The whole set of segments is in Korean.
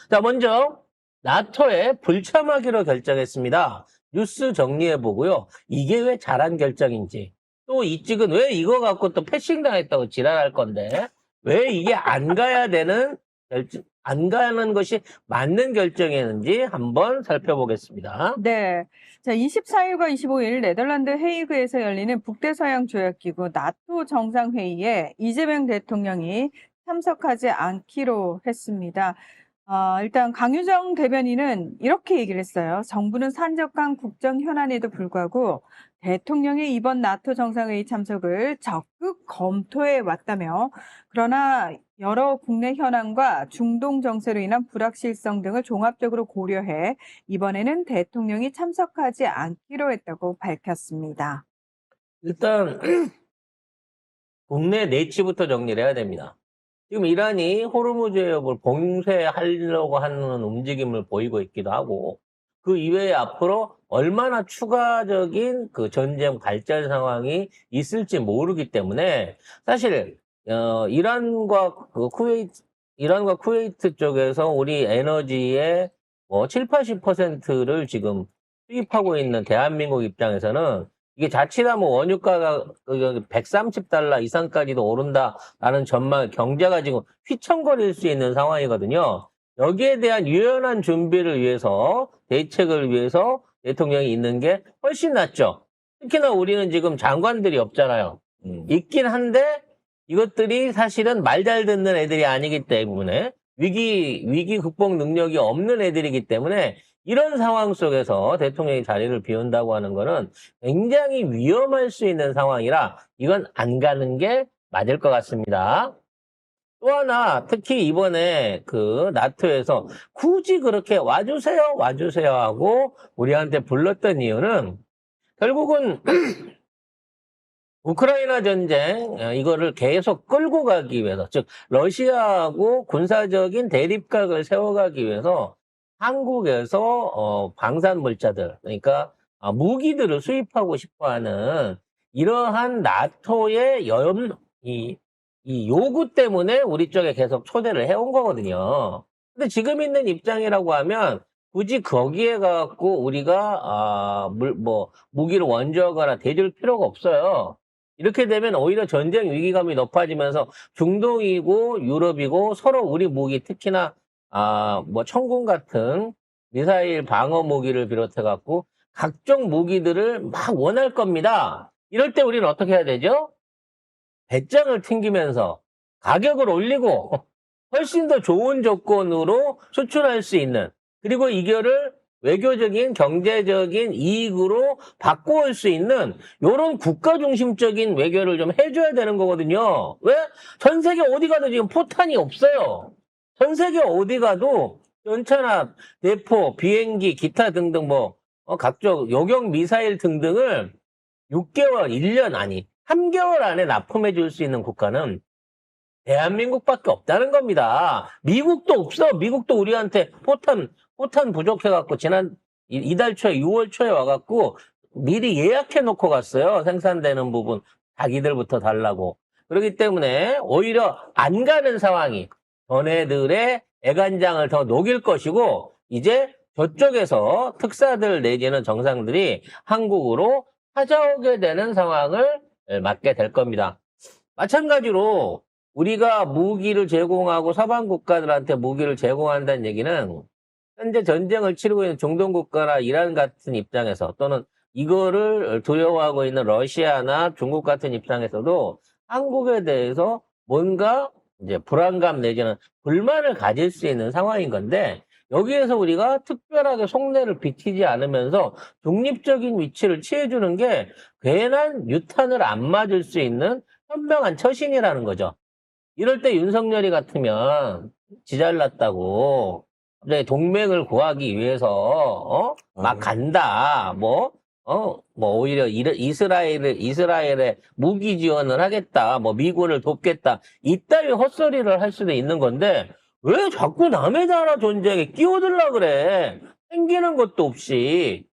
자, 먼저 나토에 불참하기로 결정했습니다. 뉴스 정리해보고요. 이게 왜 잘한 결정인지, 또 이 찍은 왜 이거 갖고 또 패싱 당했다고 지랄할 건데, 왜 이게 안 가야 되는 안 가는 것이 맞는 결정이었는지 한번 살펴보겠습니다. 네. 자, 24일과 25일 네덜란드 헤이그에서 열리는 북대서양 조약기구 나토 정상회의에 이재명 대통령이 참석하지 않기로 했습니다. 일단 강유정 대변인은 이렇게 얘기를 했어요. 정부는 산적한 국정 현안에도 불구하고 대통령의 이번 나토 정상회의 참석을 적극 검토해 왔다며, 그러나 여러 국내 현안과 중동 정세로 인한 불확실성 등을 종합적으로 고려해 이번에는 대통령이 참석하지 않기로 했다고 밝혔습니다. 일단 국내 내치부터 정리를 해야 됩니다. 지금 이란이 호르무즈 해협을 봉쇄하려고 하는 움직임을 보이고 있기도 하고, 그 이외에 앞으로 얼마나 추가적인 그 전쟁 발전 상황이 있을지 모르기 때문에 사실 이란과 쿠웨이트 쪽에서 우리 에너지의 뭐 7, 80%를 지금 수입하고 있는 대한민국 입장에서는 이게 자칫하면 원유가가 130달러 이상까지도 오른다라는 전망, 경제가 지금 휘청거릴 수 있는 상황이거든요. 여기에 대한 유연한 준비를 위해서, 대책을 위해서 대통령이 있는 게 훨씬 낫죠. 특히나 우리는 지금 장관들이 없잖아요. 있긴 한데 이것들이 사실은 말 잘 듣는 애들이 아니기 때문에, 위기 극복 능력이 없는 애들이기 때문에 이런 상황 속에서 대통령이 자리를 비운다고 하는 거는 굉장히 위험할 수 있는 상황이라 이건 안 가는 게 맞을 것 같습니다. 또 하나, 특히 이번에 그 나토에서 굳이 그렇게 와주세요, 와주세요 하고 우리한테 불렀던 이유는 결국은 우크라이나 전쟁, 이거를 계속 끌고 가기 위해서, 즉 러시아하고 군사적인 대립각을 세워가기 위해서 한국에서 방산 물자들, 그러니까 무기들을 수입하고 싶어하는 이러한 나토의 이 요구 때문에 우리 쪽에 계속 초대를 해온 거거든요. 근데 지금 있는 입장이라고 하면 굳이 거기에 가갖고 우리가 무기를 원조하거나 대줄 필요가 없어요. 이렇게 되면 오히려 전쟁 위기감이 높아지면서 중동이고 유럽이고 서로 우리 무기, 특히나 천군 같은 미사일 방어 무기를 비롯해 갖고 각종 무기들을 막 원할 겁니다. 이럴 때 우리는 어떻게 해야 되죠? 배짱을 튕기면서 가격을 올리고 훨씬 더 좋은 조건으로 수출할 수 있는, 그리고 이거를 외교적인 경제적인 이익으로 바꿔올 수 있는 이런 국가 중심적인 외교를 좀 해줘야 되는 거거든요. 왜? 전 세계 어디 가도 지금 포탄이 없어요. 전 세계 어디 가도 연차나 대포, 비행기, 기타 등등 각종 요격 미사일 등등을 6개월, 1년 아니 3개월 안에 납품해 줄 수 있는 국가는 대한민국밖에 없다는 겁니다. 미국도 없어. 미국도 우리한테 포탄 부족해갖고 이달 초에 6월 초에 와갖고 미리 예약해 놓고 갔어요. 생산되는 부분 자기들부터 달라고. 그렇기 때문에 오히려 안 가는 상황이 전애들의 애간장을 더 녹일 것이고, 이제 저쪽에서 특사들 내지는 정상들이 한국으로 찾아오게 되는 상황을 맞게 될 겁니다. 마찬가지로 우리가 무기를 제공하고 서방 국가들한테 무기를 제공한다는 얘기는 현재 전쟁을 치르고 있는 중동 국가나 이란 같은 입장에서, 또는 이거를 두려워하고 있는 러시아나 중국 같은 입장에서도 한국에 대해서 뭔가 이제 불안감 내지는 불만을 가질 수 있는 상황인 건데, 여기에서 우리가 특별하게 속내를 비치지 않으면서 중립적인 위치를 취해주는 게 괜한 유탄을 안 맞을 수 있는 현명한 처신이라는 거죠. 이럴 때 윤석열이 같으면 지잘났다고 갑자기 동맹을 구하기 위해서 막 간다. 오히려 이스라엘에 무기 지원을 하겠다. 미군을 돕겠다. 이따위 헛소리를 할 수도 있는 건데 왜 자꾸 남의 나라 전쟁에 끼어들라 그래? 생기는 것도 없이.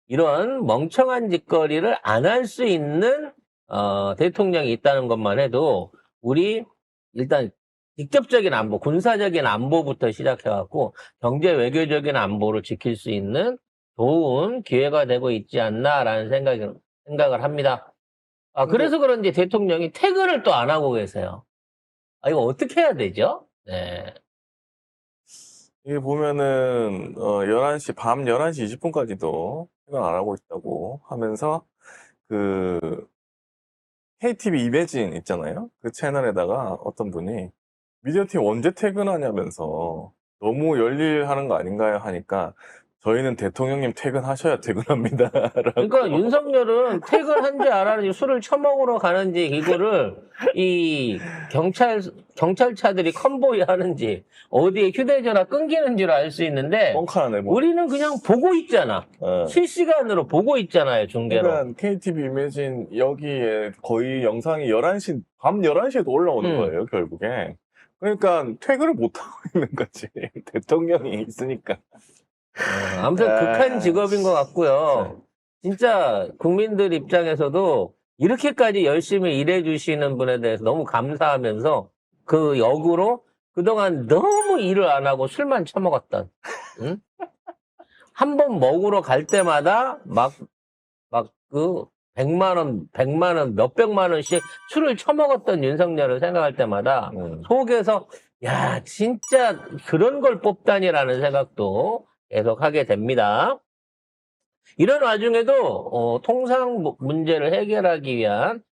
이런 멍청한 짓거리를 안 할 수 있는 대통령이 있다는 것만 해도 우리 일단 직접적인 안보, 군사적인 안보부터 시작해갖고 경제 외교적인 안보를 지킬 수 있는 좋은 기회가 되고 있지 않나라는 생각을 합니다. 그래서 그런지 대통령이 퇴근을 또 안 하고 계세요. 이거 어떻게 해야 되죠? 네. 이게 보면은 11시 밤 11시 20분까지도 퇴근 안 하고 있다고 하면서 그 KTV 이매진 있잖아요. 그 채널에다가 어떤 분이 미디어팀 언제 퇴근하냐면서 너무 열일하는 거 아닌가요? 하니까 저희는 대통령님 퇴근하셔야 퇴근합니다. 그러니까 윤석열은 퇴근한지 안 하는지 술을 처먹으러 가는지 이거를 이 경찰차들이 컨보이 하는지 어디에 휴대전화 끊기는지로 알 수 있는데 뻥카네 뭐. 우리는 그냥 보고 있잖아. 실시간으로 보고 있잖아요, 중계로. 그러니까 KTV 이매진 여기에 거의 영상이 밤 11시에도 올라오는 거예요, 결국에. 그러니까 퇴근을 못하고 있는 거지. 대통령이 있으니까. 아무튼 극한 직업인 것 같고요. 진짜 국민들 입장에서도 이렇게까지 열심히 일해주시는 분에 대해서 너무 감사하면서 그 역으로 그동안 너무 일을 안 하고 술만 처먹었던, 응? 한 번 먹으러 갈 때마다 그 100만 원, 몇백만 원씩 술을 처먹었던 윤석열을 생각할 때마다 속에서 야, 진짜 그런 걸 뽑다니라는 생각도 계속 하게 됩니다. 이런 와중에도 통상 문제를 해결하기 위한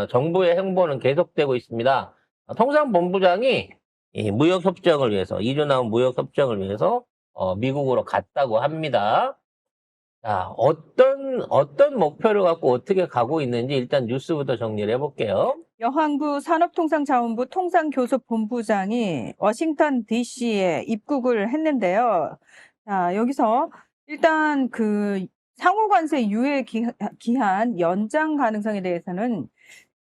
정부의 행보는 계속되고 있습니다. 통상본부장이 이 무역협정을 위해서, 2주 남은 무역협정을 위해서 미국으로 갔다고 합니다. 자, 어떤 목표를 갖고 어떻게 가고 있는지 일단 뉴스부터 정리를 해볼게요. 여항구 산업통상자원부 통상교섭본부장이 워싱턴 DC에 입국을 했는데요. 자, 여기서 일단 그 상호관세 유예 기한 연장 가능성에 대해서는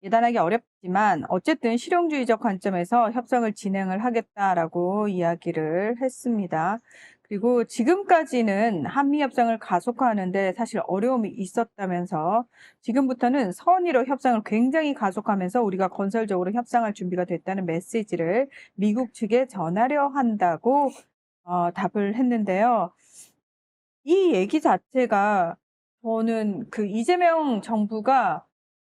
예단하기 어렵지만 어쨌든 실용주의적 관점에서 협상을 진행을 하겠다라고 이야기를 했습니다. 그리고 지금까지는 한미 협상을 가속화하는데 사실 어려움이 있었다면서 지금부터는 선의로 협상을 굉장히 가속하면서 우리가 건설적으로 협상할 준비가 됐다는 메시지를 미국 측에 전하려 한다고 답을 했는데요. 이 얘기 자체가 저는 그 이재명 정부가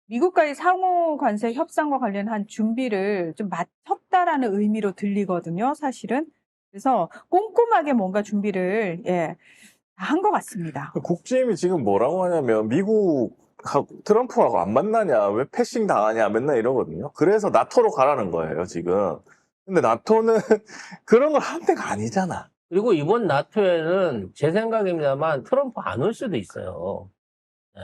미국과의 상호 관세 협상과 관련한 준비를 좀 마쳤다라는 의미로 들리거든요, 사실은. 그래서 꼼꼼하게 뭔가 준비를 한 것 같습니다. 국짐이 지금 뭐라고 하냐면 트럼프하고 안 만나냐, 왜 패싱 당하냐 맨날 이러거든요. 그래서 나토로 가라는 거예요, 지금. 근데 나토는 그런 걸 한 데가 아니잖아. 그리고 이번 나토에는 제 생각입니다만 트럼프 안 올 수도 있어요. 네.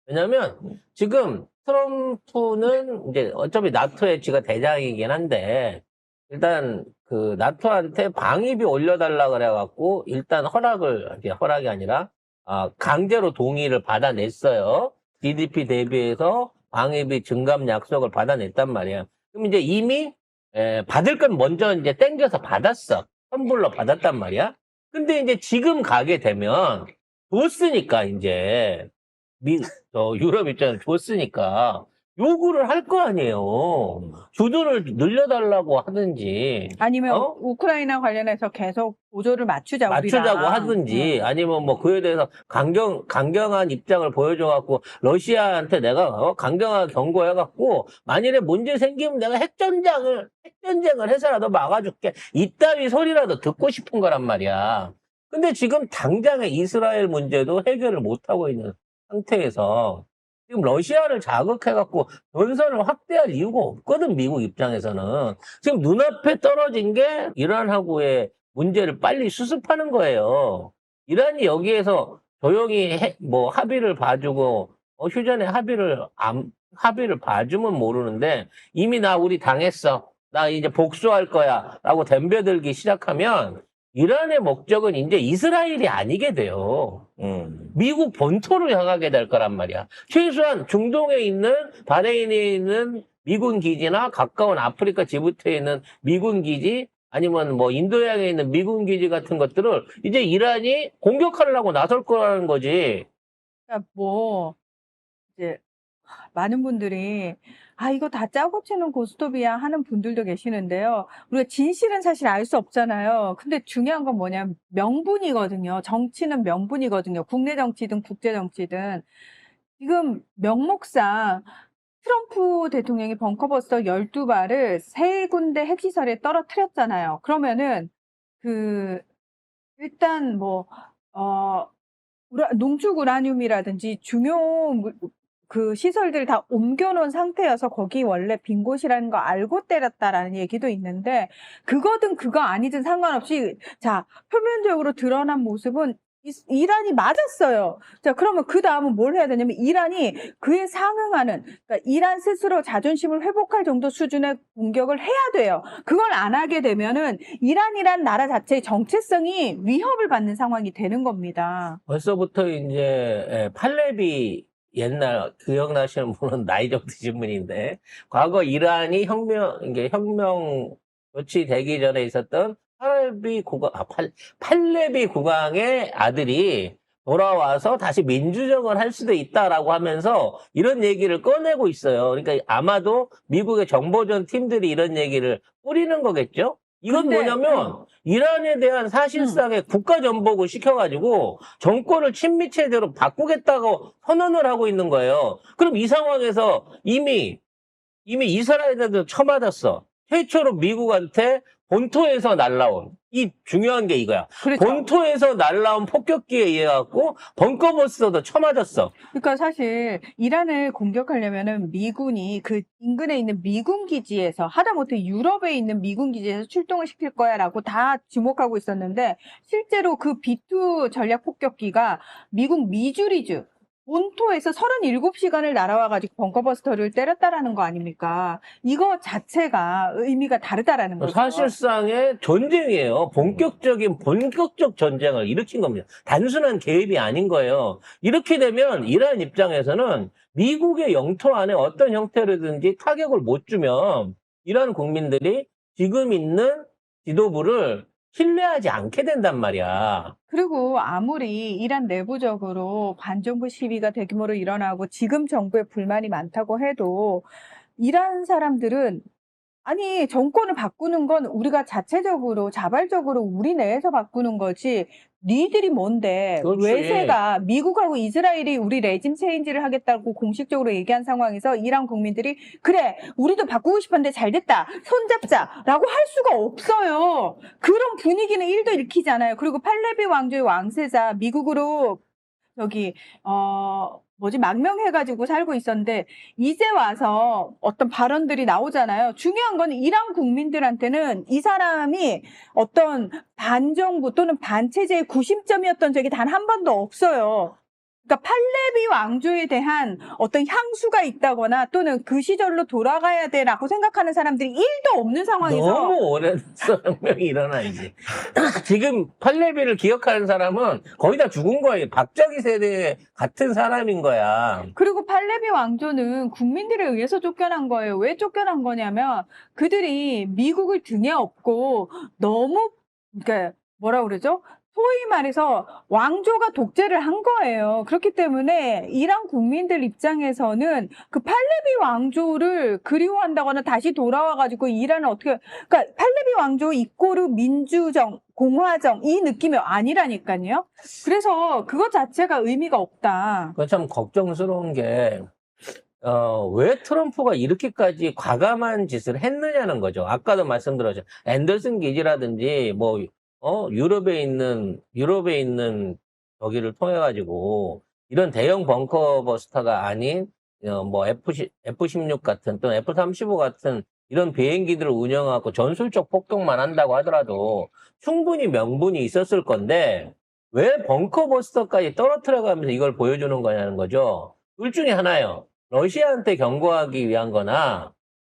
왜냐면 지금 트럼프는 이제 어차피 나토의 지가 대장이긴 한데 일단 그 나토한테 방위비 올려달라 그래갖고 일단 허락이 아니라 강제로 동의를 받아냈어요. GDP 대비해서 방위비 증감 약속을 받아냈단 말이에요. 그럼 이제 이미 받을 건 먼저 이제 땡겨서 받았어. 선불로 받았단 말이야. 근데 이제 지금 가게 되면 줬으니까 이제 유럽 입장에서 줬으니까 요구를 할 거 아니에요. 주도를 늘려달라고 하든지 아니면 우크라이나 관련해서 계속 보조를 맞추자고 하든지 아니면 뭐 그에 대해서 강경한 입장을 보여줘갖고 러시아한테 내가 강경하게 경고해갖고 만일에 문제 생기면 내가 핵전쟁을 해서라도 막아줄게. 이따위 소리라도 듣고 싶은 거란 말이야. 근데 지금 당장의 이스라엘 문제도 해결을 못하고 있는 상태에서 지금 러시아를 자극해갖고 전선을 확대할 이유가 없거든, 미국 입장에서는. 지금 눈앞에 떨어진 게 이란하고의 문제를 빨리 수습하는 거예요. 이란이 여기에서 조용히 합의를 봐주고, 휴전의 합의를 봐주면 모르는데, 이미 우리 당했어. 나 이제 복수할 거야. 라고 덤벼들기 시작하면, 이란의 목적은 이제 이스라엘이 아니게 돼요. 미국 본토를 향하게 될 거란 말이야. 최소한 중동에 있는 바레인에 있는 미군 기지나 가까운 아프리카 지부트에 있는 미군 기지 아니면 뭐 인도양에 있는 미군 기지 같은 것들을 이제 이란이 공격하려고 나설 거라는 거지. 그러니까 이제 많은 분들이 이거 다 짜고 치는 고스톱이야 하는 분들도 계시는데요. 우리가 진실은 사실 알 수 없잖아요. 근데 중요한 건 뭐냐면 명분이거든요. 정치는 명분이거든요. 국내 정치든 국제 정치든. 지금 명목상 트럼프 대통령이 벙커버스터 12발을 3군데 핵시설에 떨어뜨렸잖아요. 그러면은 일단 농축 우라늄이라든지 중요 시설들 다 옮겨놓은 상태여서 거기 원래 빈 곳이라는 거 알고 때렸다라는 얘기도 있는데, 그거든 그거 아니든 상관없이 자, 표면적으로 드러난 모습은 이란이 맞았어요. 자, 그러면 그 다음은 뭘 해야 되냐면 이란이 그에 상응하는, 그러니까 이란 스스로 자존심을 회복할 정도 수준의 공격을 해야 돼요. 그걸 안 하게 되면은 이란이란 나라 자체의 정체성이 위협을 받는 상황이 되는 겁니다. 벌써부터 이제 팔레비 옛날 기억나시는 분은 나이 좀 드신 분인데, 과거 이란이 혁명 조치되기 전에 있었던 팔레비 국왕의 아들이 돌아와서 다시 민주정을 할 수도 있다라고 하면서 이런 얘기를 꺼내고 있어요. 그러니까 아마도 미국의 정보전 팀들이 이런 얘기를 뿌리는 거겠죠? 이건 근데, 뭐냐면 이란에 대한 사실상의 국가 전복을 시켜가지고 정권을 친미 체제로 바꾸겠다고 선언을 하고 있는 거예요. 그럼 이 상황에서 이미 이스라엘에도 쳐맞았어. 최초로 미국한테 본토에서 날라온, 이 중요한 게 이거야. 그렇죠. 본토에서 날라온 폭격기에 의해 갖고 벙커버스터도 쳐맞았어. 그러니까 사실 이란을 공격하려면은 미군이 그 인근에 있는 미군 기지에서, 하다못해 유럽에 있는 미군 기지에서 출동을 시킬 거야라고 다 주목하고 있었는데, 실제로 그 B2 전략 폭격기가 미국 미주리주 본토에서 37시간을 날아와가지고 벙커버스터를 때렸다라는 거 아닙니까? 이거 자체가 의미가 다르다라는 거죠. 사실상의 전쟁이에요. 본격적 전쟁을 일으킨 겁니다. 단순한 개입이 아닌 거예요. 이렇게 되면 이란 입장에서는 미국의 영토 안에 어떤 형태로든지 타격을 못 주면 이란 국민들이 지금 있는 지도부를 신뢰하지 않게 된단 말이야. 그리고 아무리 이란 내부적으로 반정부 시위가 대규모로 일어나고 지금 정부에 불만이 많다고 해도 이란 사람들은, 아니, 정권을 바꾸는 건 우리가 자체적으로, 자발적으로 우리 내에서 바꾸는 거지, 니들이 뭔데, 그렇지. 외세가 미국하고 이스라엘이 우리 레짐 체인지를 하겠다고 공식적으로 얘기한 상황에서 이란 국민들이 그래, 우리도 바꾸고 싶었는데 잘 됐다, 손잡자라고 할 수가 없어요. 그런 분위기는 1도 일으키지 않아요. 그리고 팔레비 왕조의 왕세자, 미국으로 망명해가지고 살고 있었는데, 이제 와서 어떤 발언들이 나오잖아요. 중요한 건 이란 국민들한테는 이 사람이 어떤 반정부 또는 반체제의 구심점이었던 적이 단 한 번도 없어요. 그러니까 팔레비 왕조에 대한 어떤 향수가 있다거나 또는 그 시절로 돌아가야 돼라고 생각하는 사람들이 1도 없는 상황에서 너무 오랜 혁명이 일어나야지. 지금 팔레비를 기억하는 사람은 거의 다 죽은 거예요. 박정희 세대 같은 사람인 거야. 그리고 팔레비 왕조는 국민들에 의해서 쫓겨난 거예요. 왜 쫓겨난 거냐면 그들이 미국을 등에 업고 너무, 그러니까 뭐라 그러죠? 소위 말해서 왕조가 독재를 한 거예요. 그렇기 때문에 이란 국민들 입장에서는 그 팔레비 왕조를 그리워한다거나 다시 돌아와가지고 이란을 그러니까 팔레비 왕조 이꼬르 민주정, 공화정 이 느낌이 아니라니까요. 그래서 그것 자체가 의미가 없다. 그건 참 걱정스러운 게, 왜 트럼프가 이렇게까지 과감한 짓을 했느냐는 거죠. 아까도 말씀드렸죠. 앤더슨 기지라든지, 유럽에 있는 저기를 통해가지고, 이런 대형 벙커버스터가 아닌, F-16 같은, 또는 F-35 같은 이런 비행기들을 운영하고 전술적 폭격만 한다고 하더라도 충분히 명분이 있었을 건데, 왜 벙커버스터까지 떨어뜨려가면서 이걸 보여주는 거냐는 거죠. 둘 중에 하나요. 러시아한테 경고하기 위한 거나,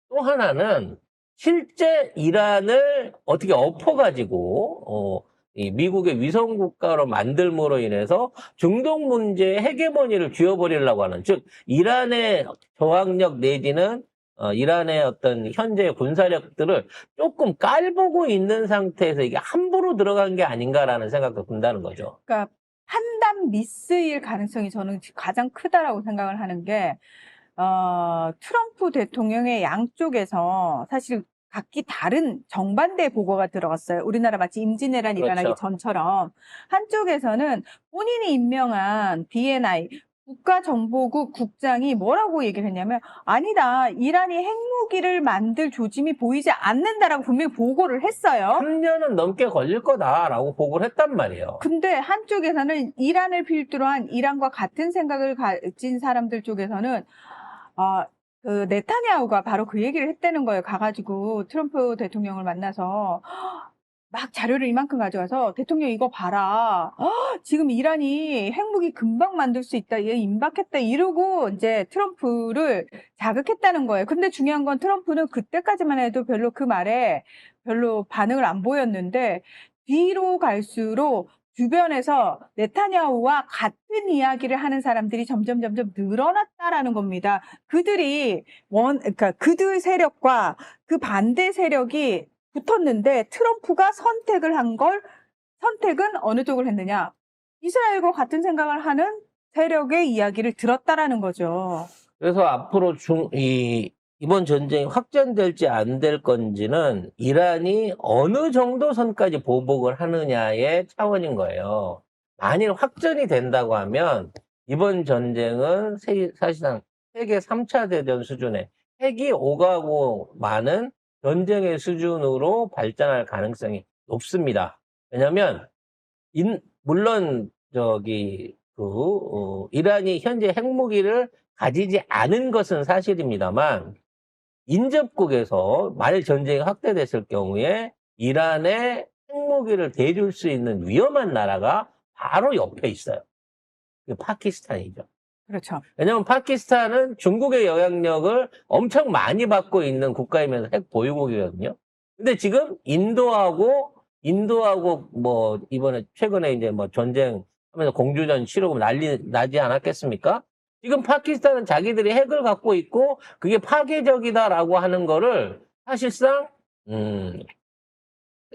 또 하나는 실제 이란을 어떻게 엎어가지고, 이 미국의 위성국가로 만들므로 인해서 중동 문제의 헤게모니를 쥐어버리려고 하는, 즉, 이란의 저항력 내지는 이란의 어떤 현재 군사력들을 조금 깔보고 있는 상태에서 이게 함부로 들어간 게 아닌가라는 생각도 든다는 거죠. 그러니까 판단 미스일 가능성이 저는 가장 크다라고 생각을 하는 게, 트럼프 대통령의 양쪽에서 사실 각기 다른 정반대 보고가 들어갔어요. 우리나라 마치 임진왜란 일어나기 그렇죠. 전처럼. 한쪽에서는 본인이 임명한 BNI 국가정보국 국장이 뭐라고 얘기를 했냐면, 아니다, 이란이 핵무기를 만들 조짐이 보이지 않는다라고 분명히 보고를 했어요. 3년은 넘게 걸릴 거다라고 보고를 했단 말이에요. 근데 한쪽에서는 이란을 필두로 한 이란과 같은 생각을 가진 사람들 쪽에서는 그 네타냐후가 바로 그 얘기를 했다는 거예요. 가가지고 트럼프 대통령을 만나서 막 자료를 이만큼 가져와서 대통령 이거 봐라. 지금 이란이 핵무기 금방 만들 수 있다. 얘 임박했다. 이러고 이제 트럼프를 자극했다는 거예요. 근데 중요한 건 트럼프는 그때까지만 해도 별로 그 말에 별로 반응을 안 보였는데 뒤로 갈수록 주변에서 네타냐후와 같은 이야기를 하는 사람들이 점점 늘어났다라는 겁니다. 그들이 그러니까 그들 세력과 그 반대 세력이 붙었는데 트럼프가 선택은 어느 쪽을 했느냐? 이스라엘과 같은 생각을 하는 세력의 이야기를 들었다라는 거죠. 그래서 앞으로 이번 전쟁이 확전될지 안 될 건지는 이란이 어느 정도 선까지 보복을 하느냐의 차원인 거예요. 만일 확전이 된다고 하면 이번 전쟁은 사실상 세계 3차 대전 수준의 핵이 오가고 많은 전쟁의 수준으로 발전할 가능성이 높습니다. 왜냐하면 물론 이란이 현재 핵무기를 가지지 않은 것은 사실입니다만 인접국에서 만일 전쟁이 확대됐을 경우에 이란의 핵무기를 대줄 수 있는 위험한 나라가 바로 옆에 있어요. 그 파키스탄이죠. 그렇죠. 왜냐하면 파키스탄은 중국의 영향력을 엄청 많이 받고 있는 국가이면서 핵 보유국이거든요. 근데 지금 인도하고 뭐 이번에 최근에 이제 뭐 전쟁하면서 공주전 치르고 난리 나지 않았겠습니까? 지금 파키스탄은 자기들이 핵을 갖고 있고 그게 파괴적이다라고 하는 거를 사실상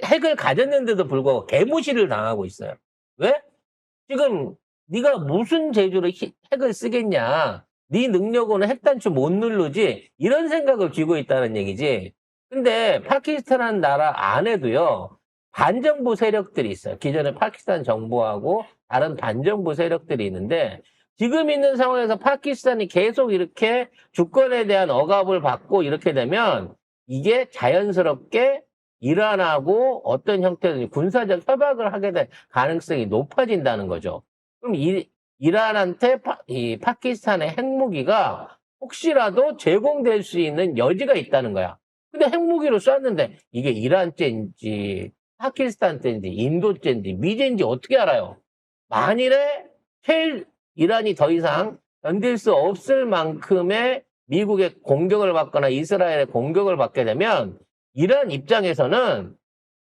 핵을 가졌는데도 불구하고 개무시를 당하고 있어요. 왜? 지금 네가 무슨 재주로 핵을 쓰겠냐? 네 능력으로는 핵 단추 못 누르지? 이런 생각을 쥐고 있다는 얘기지. 근데 파키스탄이라는 나라 안에도요. 반정부 세력들이 있어요. 기존에 파키스탄 정부하고 다른 반정부 세력들이 있는데 지금 있는 상황에서 파키스탄이 계속 이렇게 주권에 대한 억압을 받고 이렇게 되면 이게 자연스럽게 이란하고 어떤 형태의 군사적 협약을 하게 될 가능성이 높아진다는 거죠. 그럼 이란한테 이 파키스탄의 핵무기가 혹시라도 제공될 수 있는 여지가 있다는 거야. 근데 핵무기로 쐈는데 이게 이란죄인지 파키스탄죄인지 인도죄인지 미제인지 어떻게 알아요? 만일에 이란이 더 이상 견딜 수 없을 만큼의 미국의 공격을 받거나 이스라엘의 공격을 받게 되면 이란 입장에서는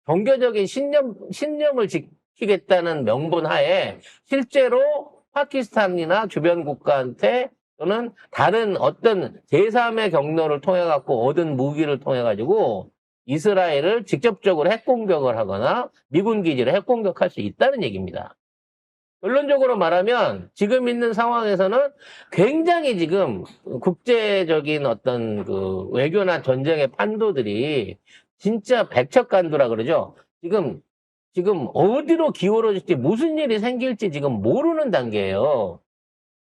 종교적인 신념을 지키겠다는 명분 하에 실제로 파키스탄이나 주변 국가한테 또는 다른 어떤 제3의 경로를 통해 갖고 얻은 무기를 통해 가지고 이스라엘을 직접적으로 핵공격을 하거나 미군 기지를 핵공격할 수 있다는 얘기입니다. 결론적으로 말하면 지금 있는 상황에서는 굉장히 지금 국제적인 어떤 그 외교나 전쟁의 판도들이 진짜 백척간두라 그러죠. 지금 어디로 기울어질지 무슨 일이 생길지 지금 모르는 단계예요.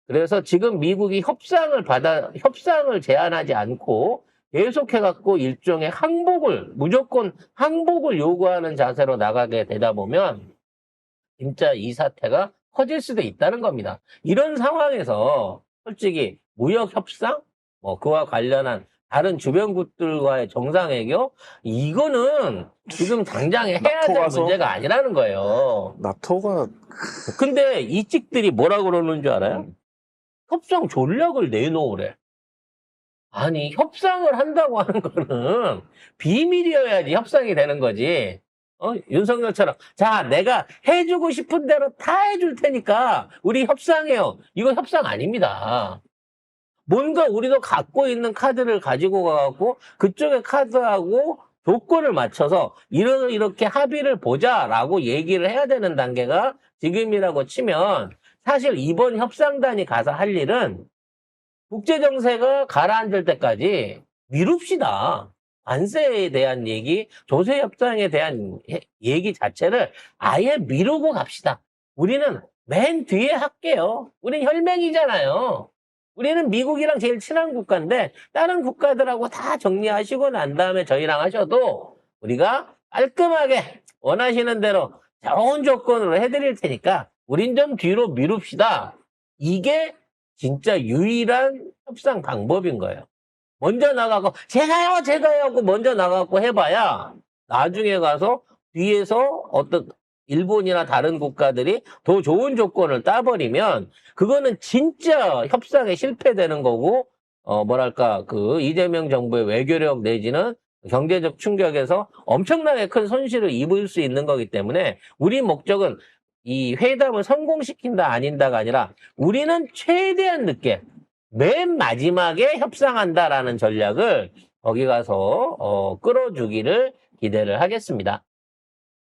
그래서 지금 미국이 협상을 제안하지 않고 계속해갖고 일종의 무조건 항복을 요구하는 자세로 나가게 되다 보면 진짜 이 사태가 커질 수도 있다는 겁니다. 이런 상황에서 솔직히 무역 협상, 뭐 그와 관련한 다른 주변국들과의 정상외교 이거는 지금 당장 해야 될 문제가 아니라는 거예요. 나토가 근데 이 찍들이 뭐라 그러는 줄 알아요? 협상 전략을 내놓으래. 아니 협상을 한다고 하는 거는 비밀이어야지 협상이 되는 거지. 윤석열처럼 자 내가 해주고 싶은 대로 다 해줄 테니까 우리 협상해요. 이거 협상 아닙니다. 뭔가 우리도 갖고 있는 카드를 가지고 가갖고 그쪽의 카드하고 조건을 맞춰서 이렇게 합의를 보자라고 얘기를 해야 되는 단계가 지금이라고 치면 사실 이번 협상단이 가서 할 일은 국제 정세가 가라앉을 때까지 미룹시다. 관세에 대한 얘기, 조세 협상에 대한 얘기 자체를 아예 미루고 갑시다. 우리는 맨 뒤에 할게요. 우린 혈맹이잖아요. 우리는 미국이랑 제일 친한 국가인데 다른 국가들하고 다 정리하시고 난 다음에 저희랑 하셔도 우리가 깔끔하게 원하시는 대로 좋은 조건으로 해드릴 테니까 우린 좀 뒤로 미룹시다. 이게 진짜 유일한 협상 방법인 거예요. 먼저 나가고 제가요 하고 먼저 나가고 해봐야 나중에 가서 뒤에서 어떤 일본이나 다른 국가들이 더 좋은 조건을 따버리면 그거는 진짜 협상에 실패되는 거고 뭐랄까 그 이재명 정부의 외교력 내지는 경제적 충격에서 엄청나게 큰 손실을 입을 수 있는 거기 때문에 우리 목적은 이 회담을 성공시킨다 아닌다가 아니라 우리는 최대한 늦게 맨 마지막에 협상한다라는 전략을 거기 가서 끌어주기를 기대를 하겠습니다.